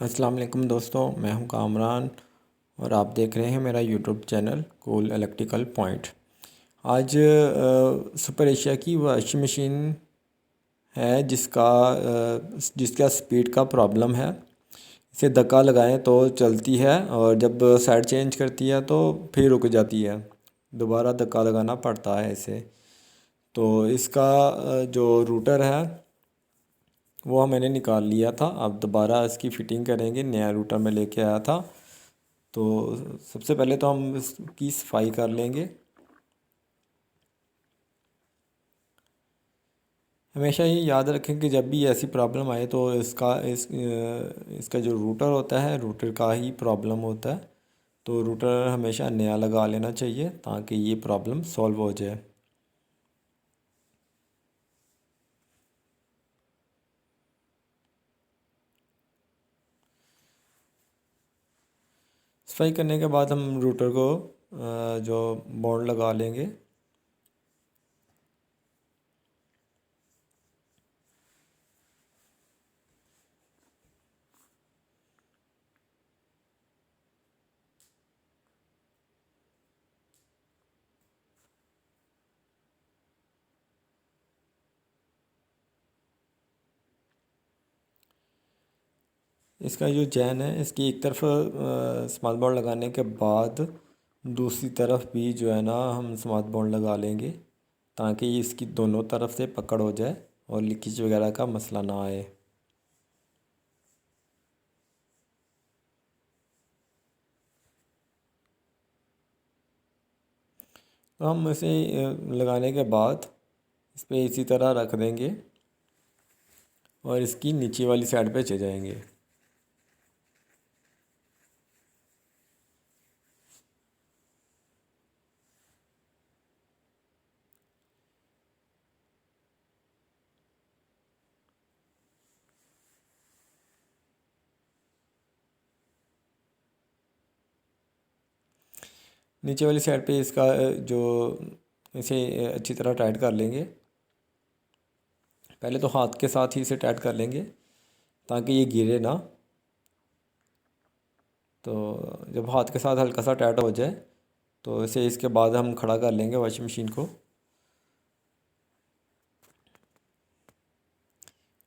अस्सलाम वालेकुम दोस्तों, मैं हूं कामरान और आप देख रहे हैं मेरा YouTube channel cool electrical point. आज सुपर एशिया की वॉशिंग मशीन है जिसका स्पीड का प्रॉब्लम है। इसे धक्का लगाएं तो चलती है और जब साइड चेंज करती है तो फिर रुक जाती है। दोबारा धक्का लगाना पड़ता है इसे। तो इसका जो रूटर है वो मैंने निकाल लिया था। अब दोबारा इसकी फ़िटिंग करेंगे। नया रूटर मैं लेके आया था। तो सबसे पहले तो हम इसकी सफाई कर लेंगे। हमेशा ये याद रखें कि जब भी ऐसी प्रॉब्लम आए तो इसका जो रूटर होता है रूटर का ही प्रॉब्लम होता है। तो रूटर हमेशा नया लगा लेना चाहिए ताकि ये प्रॉब्लम सॉल्व हो जाए। सफाई करने के बाद हम रूटर को जो बोर्ड लगा लेंगे। इसका जो चैन है इसकी एक तरफ स्मार्ट बोर्ड लगाने के बाद दूसरी तरफ भी जो है ना हम स्मार्ट बोर्ड लगा लेंगे ताकि इसकी दोनों तरफ से पकड़ हो जाए और लीकेज वगैरह का मसला ना आए। तो हम इसे लगाने के बाद इस पर इसी तरह रख देंगे और इसकी नीचे वाली साइड पे चले जाएंगे। नीचे वाली साइड पे इसका जो इसे अच्छी तरह टाइट कर लेंगे। पहले तो हाथ के साथ ही इसे टाइट कर लेंगे ताकि ये गिरे ना। तो जब हाथ के साथ हल्का सा टाइट हो जाए तो इसे इसके बाद हम खड़ा कर लेंगे वॉशिंग मशीन को।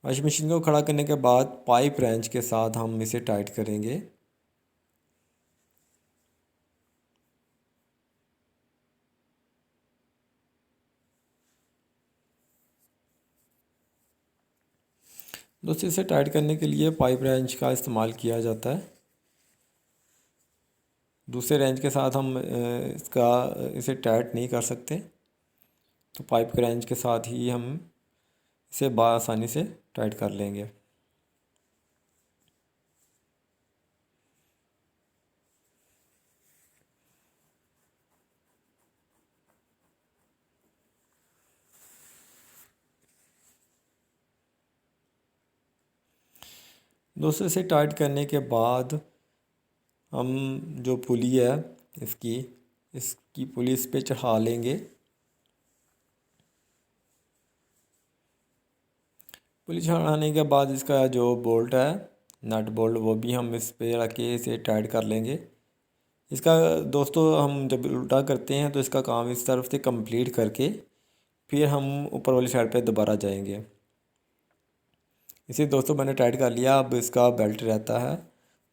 वॉशिंग मशीन को खड़ा करने के बाद पाइप रेंच के साथ हम इसे टाइट करेंगे। दोस्तों इसे टाइट करने के लिए पाइप रेंच का इस्तेमाल किया जाता है। दूसरे रेंच के साथ हम इसे टाइट नहीं कर सकते। तो पाइप के रेंच के साथ ही हम इसे आसानी से टाइट कर लेंगे। दोस्तों इसे टाइट करने के बाद हम जो पुली है इसकी इसकी पुली इस पे चढ़ा लेंगे। पुली चढ़ाने के बाद इसका जो बोल्ट है नट बोल्ट वो भी हम इस पे रख के इसे टाइट कर लेंगे। इसका दोस्तों हम जब उल्टा करते हैं तो इसका काम इस तरफ से कंप्लीट करके फिर हम ऊपर वाली साइड पे दोबारा जाएंगे। इसे दोस्तों मैंने टाइट कर लिया। अब इसका बेल्ट रहता है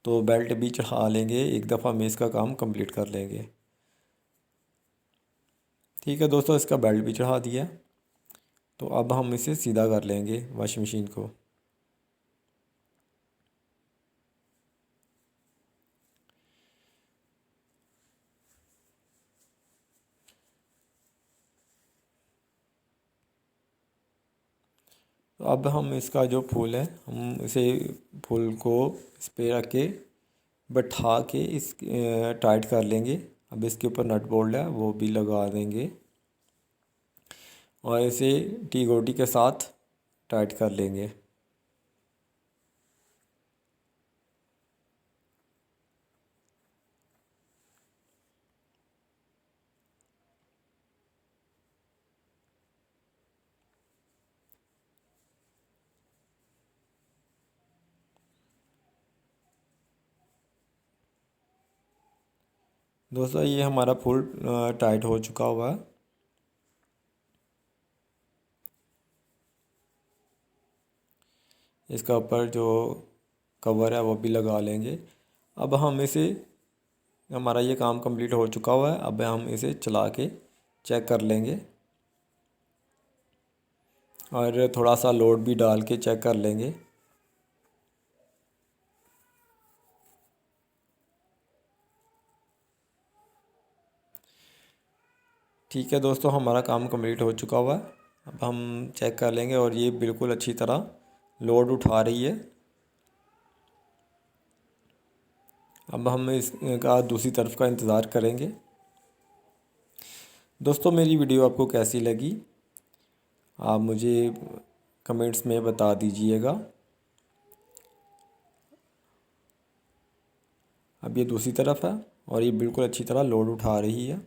तो बेल्ट भी चढ़ा लेंगे। एक दफ़ा में इसका काम कंप्लीट कर लेंगे। ठीक है दोस्तों, इसका बेल्ट भी चढ़ा दिया। तो अब हम इसे सीधा कर लेंगे वॉशिंग मशीन को। तो अब हम इसका जो फूल है हम इसे फूल को इस पे रख के बैठा के इस टाइट कर लेंगे। अब इसके ऊपर नट बोल्ट है वो भी लगा देंगे और इसे टी गोटी के साथ टाइट कर लेंगे। दोस्तों ये हमारा फुल टाइट हो चुका हुआ है। इसका ऊपर जो कवर है वो भी लगा लेंगे। अब हम इसे, हमारा ये काम कंप्लीट हो चुका हुआ है। अब हम इसे चला के चेक कर लेंगे और थोड़ा सा लोड भी डाल के चेक कर लेंगे। ठीक है दोस्तों, हमारा काम कंप्लीट हो चुका हुआ है। अब हम चेक कर लेंगे और ये बिल्कुल अच्छी तरह लोड उठा रही है। अब हम इसका दूसरी तरफ का इंतज़ार करेंगे। दोस्तों मेरी वीडियो आपको कैसी लगी आप मुझे कमेंट्स में बता दीजिएगा। अब ये दूसरी तरफ है और ये बिल्कुल अच्छी तरह लोड उठा रही है।